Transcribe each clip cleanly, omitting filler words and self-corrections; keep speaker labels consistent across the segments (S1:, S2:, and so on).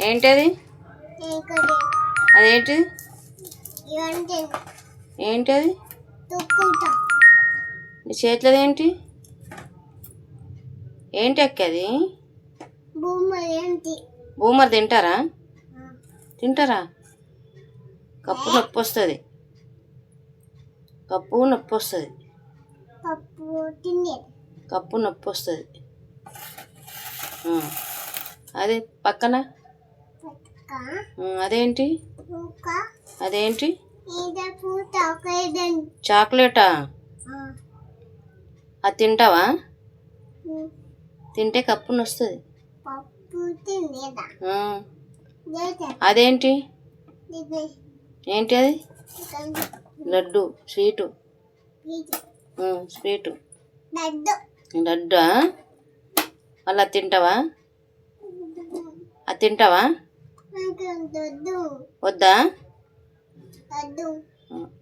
S1: ఏంటది? అదేంటి? ఏంటది? నీ చేతిలో ఏంటి? ఏంటి అక్కది? బూమర్ తింటారా? తింటారా? కప్పు నొప్పి వస్తుంది. కప్పు నొప్పి వస్తుంది. కప్పు నొప్పి వస్తుంది. అదే పక్కన అదేంటి? అదేంటి? చాక్లెటా? అది తింటావా? తింటే కప్పు నొస్తుంది. అదేంటి? ఏంటి అది? లడ్డు స్వీటు. స్వీటు లడ్డా? మళ్ళీ అది తింటావా? అది తింటావా? వద్దా?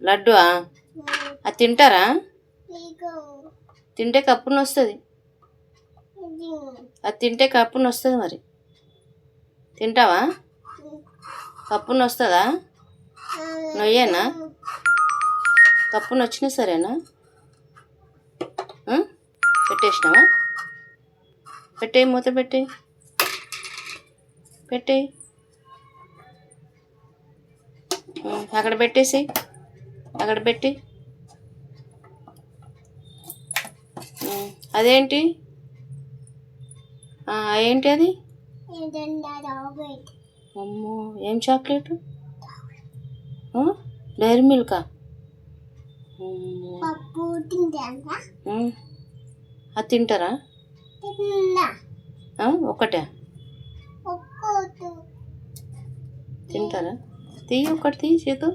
S1: లడ్డు అది తింటారా? తింటే కప్పు నొస్తుంది. అది తింటే కప్పు నొస్తుంది. మరి తింటావా? కప్పు నొస్తుందా? నొయ్యేనా? కప్పు నొచ్చినా సరేనా? పెట్టేసినావా? పెట్టేయి, మూత పెట్టేయి. పెట్టేయి, అక్కడ పెట్టేసి అక్కడ పెట్టి. అదేంటి? ఏంటి అది? అమ్మో, ఏం చాక్లెట్? డైరీ మిల్కా? అది తింటారా? ఒకటే తింటారా? తీయి, ఒకటి తీయి చేతు.